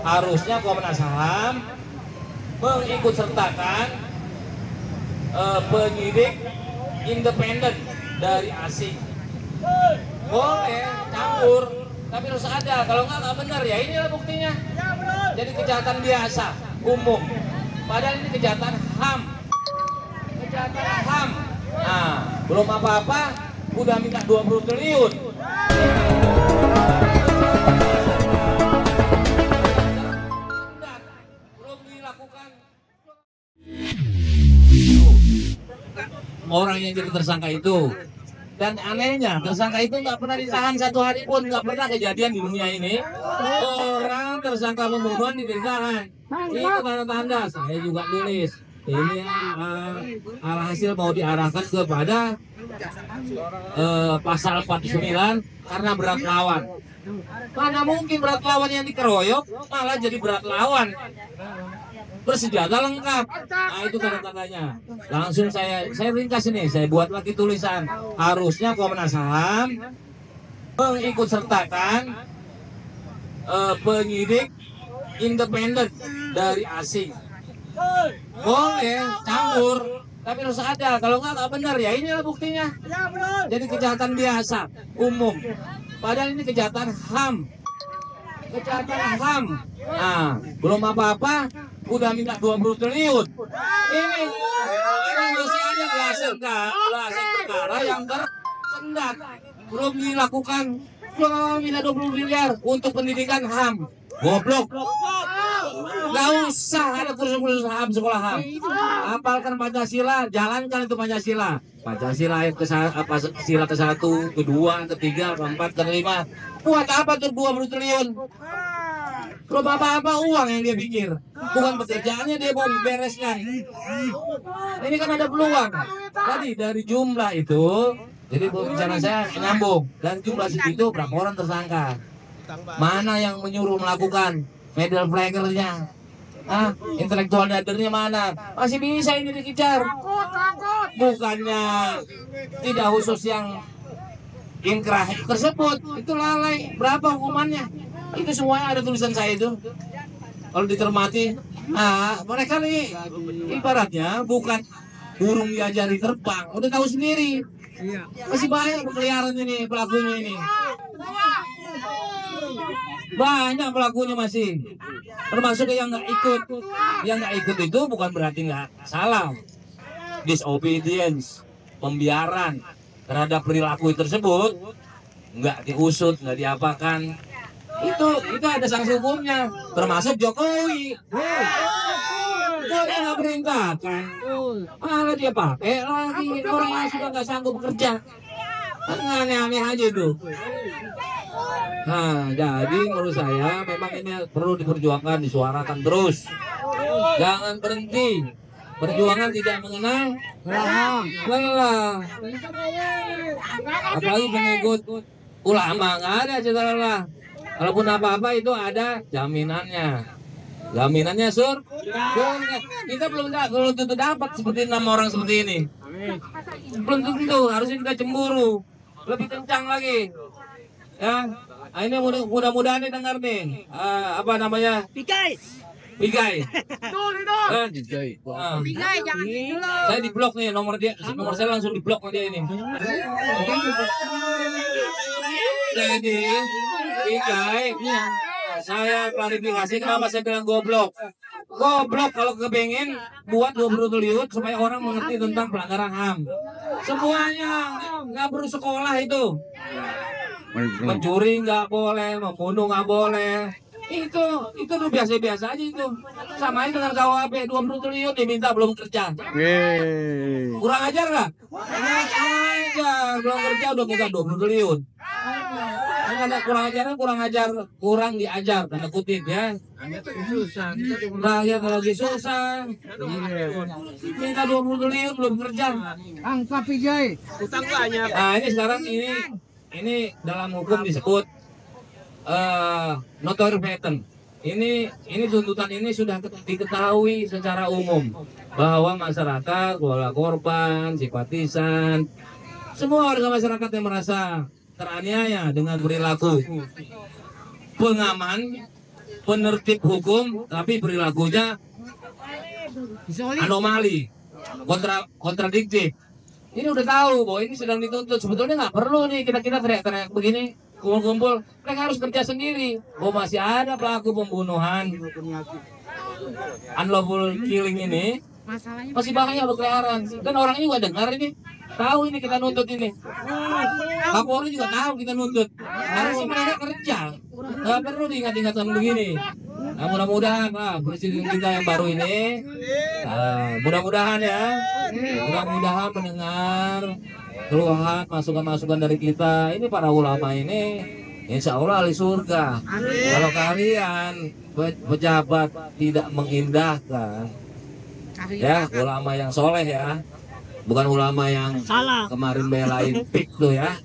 harusnya Komnas HAM mengikutsertakan penyidik independen dari asing. Boleh campur, tapi harus ada. Kalau nggak benar ya inilah buktinya. Jadi kejahatan biasa, umum. Padahal ini kejahatan HAM. Kejahatan HAM. Nah, belum apa-apa, udah minta 20 triliun. Belum dilakukan. Orang yang jadi tersangka itu. Dan anehnya, tersangka itu nggak pernah ditahan 1 hari pun, nggak pernah kejadian di dunia ini. Orang tersangka pembunuhan ditahan. Itu tanda-tanda, saya juga tulis. Ini alhasil mau diarahkan kepada pasal 49 karena berat lawan. Mana mungkin berat lawan yang dikeroyok malah jadi berat lawan. Bersenjata lengkap. Nah itu tanda-tandanya. Langsung saya ringkas ini, saya buat lagi tulisan. Harusnya Komnas HAM mengikutsertakan penyidik independen dari asing. Boleh campur, tapi harus ada. Kalau nggak benar ya inilah buktinya. Jadi kejahatan biasa, umum. Padahal ini kejahatan HAM. Kejahatan HAM. Nah, belum apa-apa, udah minta 20 triliun. Ini masih ada belasan perkara yang tersendat. Belum dilakukan, belum minta 20 miliar untuk pendidikan HAM. Goblok. Gak usah ada kursus-kursus HAM, sekolah HAM. Hafalkan Pancasila, jalankan itu Pancasila. Pancasila sila ke-1, ke-2, ke-3, ke-4, ke-5. Buat apa tuh 20 triliun? Belum apa-apa uang yang dia pikir. Bukan pekerjaannya dia mau bereskan. Ini kan ada peluang. Tadi dari jumlah itu, jadi bicara saya nyambung. Dan jumlah segitu berapa orang tersangka? Mana yang menyuruh melakukan? Middle flagernya, intelektual dadernya mana? Masih bisa ini dikejar. Bukannya tidak khusus yang inkrah tersebut, itu lalai. Berapa hukumannya? Itu semuanya ada tulisan saya itu. Kalau dicermati, mereka nih ibaratnya bukan burung diajari terbang, udah tahu sendiri. Masih banyak berkeliaran ini pelakunya ini. Banyak pelakunya masih, termasuk yang nggak ikut. Yang nggak ikut itu bukan berarti nggak salah. Disobedience, pembiaran terhadap perilaku tersebut nggak diusut, nggak diapakan. Itu ada sanksi hukumnya, termasuk Jokowi. Dia nggak perintahkan, malah dia pakai lagi orang yang sudah nggak sanggup bekerja. Aneh-aneh aja tuh. Nah, jadi menurut saya memang ini perlu diperjuangkan, disuarakan terus. Jangan berhenti. Perjuangan tidak mengenal lelah. Apalagi pengikut ulama, nggak ada cerita lelah. Kalaupun apa-apa itu ada jaminannya. Jaminannya kita belum tentu dapat seperti 6 orang seperti ini. Belum tentu, harusnya kita cemburu. Lebih kencang lagi. Ya, ini mudah-mudahan didengar nih. Apa namanya? Pigai. Pigai, jangan dulu. Saya di blok nih, nomor saya langsung di blok dia ini. Jadi, Pigai, saya klarifikasi kenapa saya bilang goblok. Goblok kalau kepengen buat 20 triliun supaya orang mengerti tentang pelanggaran HAM. Semuanya nggak perlu sekolah itu. Mencuri nggak boleh, membunuh nggak boleh. Itu tuh biasa-biasa aja itu. Samain dengan KUHP 20 triliun diminta belum kerja. Kurang ajar nggak? Ajar, belum kerja udah minta 20 triliun. Karena kurang diajar, tanda kutip ya. Rakyat lagi susah. Minta 20 triliun belum kerja. Angka Pigai. Utang banyak. Nah ini sekarang ini dalam hukum disebut notorious patent. Ini tuntutan ini sudah diketahui secara umum bahwa masyarakat, keluarga korban, simpatisan, semua warga masyarakat yang merasa teraniaya dengan perilaku pengaman penertib hukum tapi perilakunya anomali, kontradiktif. Ini udah tahu bahwa ini sedang dituntut. Sebetulnya nggak perlu nih kita teriak-teriak begini, kumpul-kumpul. Mereka harus kerja sendiri. Oh, masih ada pelaku pembunuhan, unlawful killing ini masih bahaya berkeliaran. Dan orangnya juga dengar ini, tahu ini kita nuntut ini. Kapolri juga tahu kita nuntut. Harusnya mereka kerja. Nggak perlu diingat-ingatkan begini. Nah, mudah-mudahan presiden kita yang baru ini, mudah-mudahan ya, mudah-mudahan mendengar keluhan, masukan-masukan dari kita. Ini para ulama ini, insya Allah ahli surga. Kalau kalian pejabat tidak mengindahkan, ya ulama yang soleh ya, bukan ulama yang kemarin belain pik tuh ya.